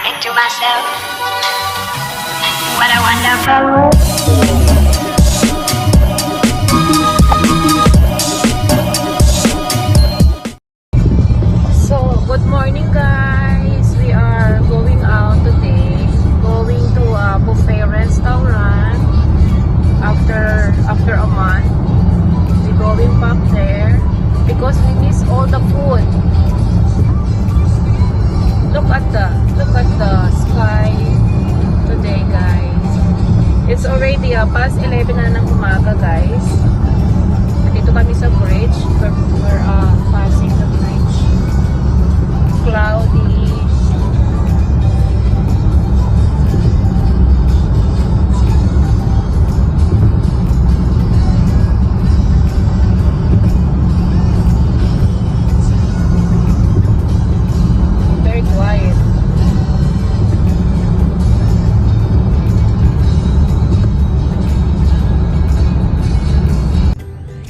think to myself, what a wonderful world. So, good morning guys. We are going out today. Going to a buffet restaurant after a month. We're going back there because we miss all the food. Look at the sky today guys. It's already past 11 na ng umaga guys. Dito kami sa bridge. We're passing the bridge. Cloudy. Very quiet.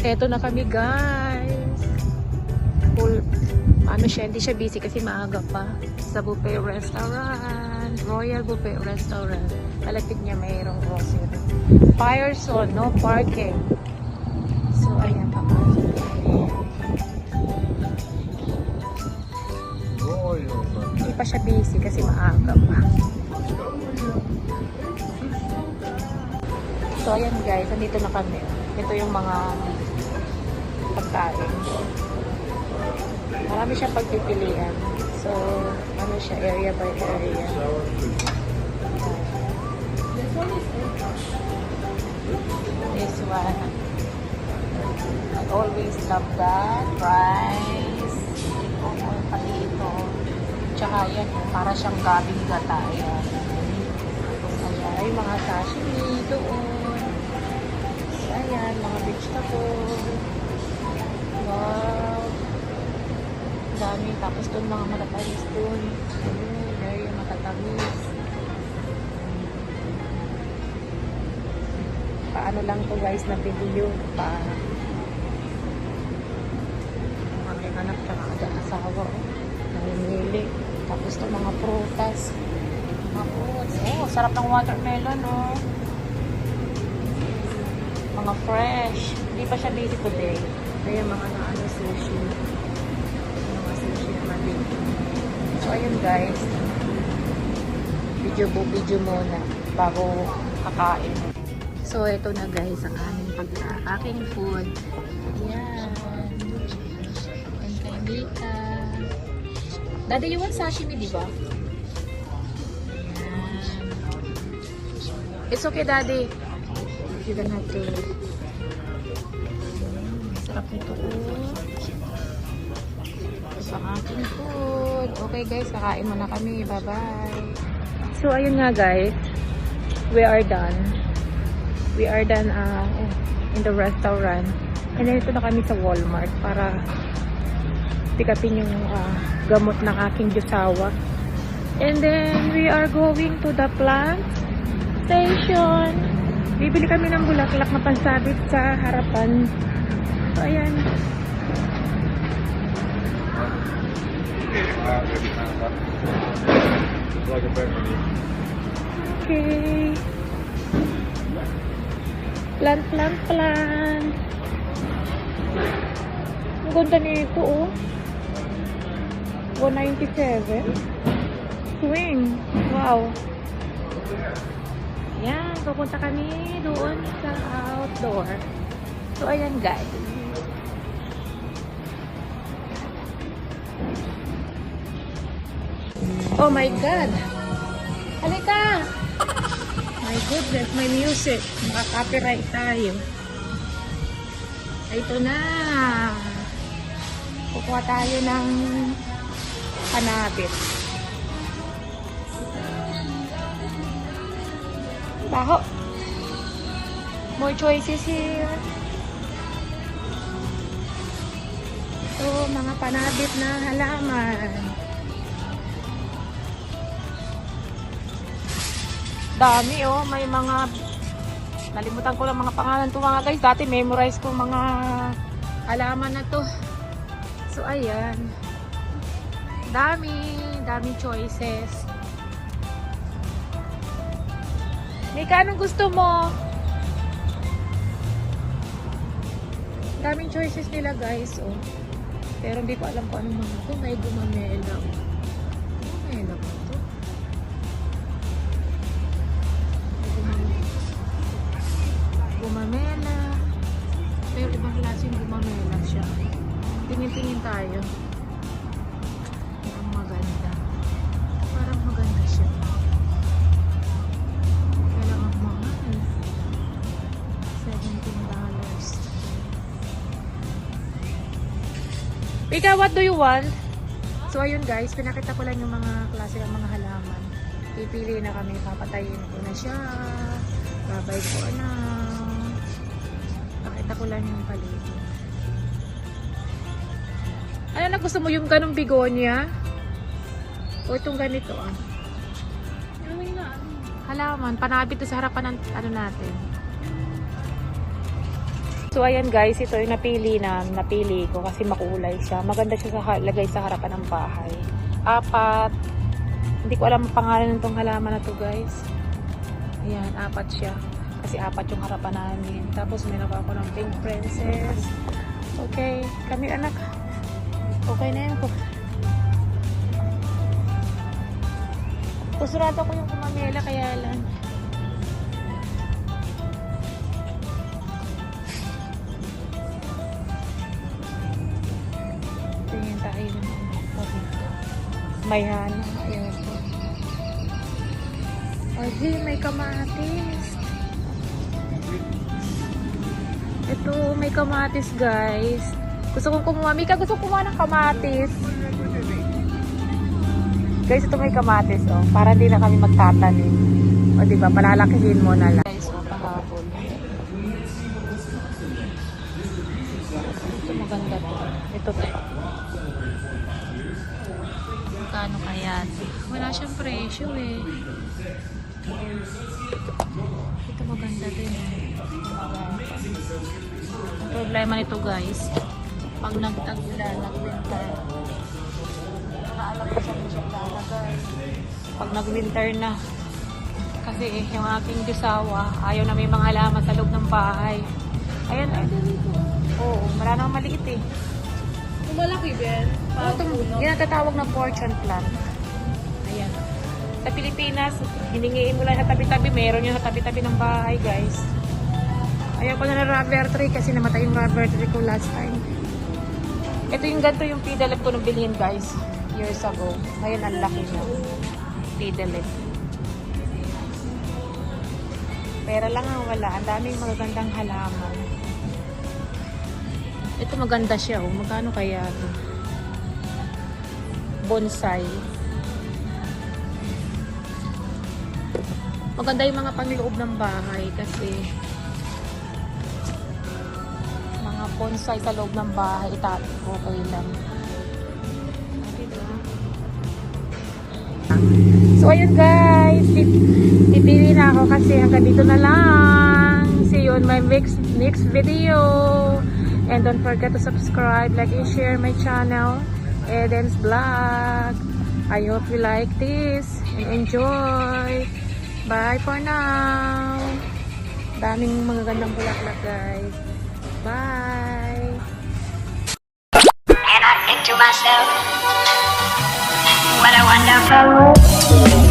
Eto na kami guys. Full hindi siya busy kasi maaga pa sa buffet restaurant, Royal Buffet Restaurant. Malapit niya mayroong grocery. Fire zone, no parking. So ayan pa. Hindi pa siya busy kasi maaga pa. So ayan guys, andito na kami. Ito yung mga pagkain. Marami siyang pagpipilian. So, ano siya, area by area. This one. I always love that. Rice. Pati ito. Tsaka yan, para siyang gabing gata. Ayan. Ayan, ay mga sashimi doon. Ayan, mga vegetable. Wow. Dami. Tapos doon mga matatamis doon. Very matatamis. Paano lang to guys na video. Mga anak tsaka asawa. Namimili. Tapos to mga prutas. Mga fruits. Oh, sarap ng watermelon oh. Mga fresh. Hindi pa siya busy today. Kaya mga sushi. So ayun guys, video muna bago kakain. So ito na guys ang aking food. Ayan. And kay Mika. Daddy, you want sashimi, di ba? Ayan. It's okay, Daddy. You don't have to. Sarap nito po. Sa aking food. Okay guys, kakain muna kami. Bye-bye. So, ayun nga guys. We are done. We are done in the restaurant. And then, ito na kami sa Walmart para pick-upin yung gamot ng aking jusawa. And then, we are going to the plant station. Bibili kami ng bulaklak na pansabit sa harapan. So, ayan. Okay. Plant. Ang ganda nito oh. 197. Swing. Wow. Yan. Pupunta kami doon sa outdoor. So, ayan guys. Oh my God! Halika! My goodness, may music. Maka-copyright tayo. Ito na. Kukuha tayo ng panabit. Baho. More choices here. Ito, mga panabit na halaman. Dami oh, may mga nalimutan ko lang mga pangalan to mga guys. Dati memorize ko mga halaman na to. So ayan. Daming choices. Mika, anong gusto mo? Daming choices nila guys, oh. Pero hindi ko alam kung anong mga ito. May gumamela. Gumamela ba ito? May gumamela. Pero ibang klaseng gumamela siya. Tingin-tingin tayo. Parang maganda. Parang maganda siya. Kailangan mahal. $17. Ika, what do you want? So ayun guys, pinakita ko lang yung mga klase ng mga halaman. Pipili na kami, papatayin ko na siya. Babay ko na. Pakita ko lang yung paligid. Ano na gusto mo, yung ganong bigonia? O itong ganito ah? Halaman, panabit to sa harapan ng ano natin. So ayan guys, ito yung napili ko kasi makulay siya. Maganda siya sa lagay sa harapan ng bahay. 4. Hindi ko alam ang pangalan ng tong halaman na to guys. Ayan, 4 siya. Kasi 4 yung harapan namin. Tapos meron ako ng pink princess. Okay, kami anak. Okay na yan ko. Kusurado ko yung kumamela kaya lang. Tingin tayo ng may hana. Ayan po. Ay, may kamatis. Ito, may kamatis guys. Gusto kong kumuha. Mika, gusto kong kumuha ng kamatis. Guys, ito may kamatis, oh. Para hindi na kami magtatanim. O, diba? Palalakihin mo na lang. Guys, oh, kahapon. Ito maganda to. Ito to. Magkano kaya? Wala siyang presyo, eh. Ito maganda din, eh. Ang problema nito, guys. Pag nagtag-ulan, nag-winter. Nakaalam ko siya lalagay. Pag nag-winter na. Kasi yung aking disawa, ayaw na may mga halaman sa loob ng bahay. Ayan, ay dito. Oo, wala nang maliit eh. Kung malaki, Ben, Yan ang tatawag na fortune plant. Ayan. Sa Pilipinas, hiningiin mo lang sa tabi-tabi. Meron yun sa tabi-tabi ng bahay, guys. Ayaw ko na ng rubber tree kasi namatay yung rubber tree ko last time. Ito yung ganito yung pidalip ko nung bilhin guys years ago. Ngayon ang laki na pidalip. Pera lang ang wala. Ang daming magagandang halaman. Ito maganda siya oh. Magkano kaya ito? Bonsai. Maganda yung mga panloob ng bahay kasi bonsai sa loob ng bahay, okay lang. So ayun guys, pipili na ako kasi hanggang dito na lang. See you on my next video. And don't forget to subscribe, like and share my channel, Eden's Vlog. I hope you like this and enjoy. Bye for now. Daming magagandang bulaklak guys. Bye. And I think to myself, what a wonderful world.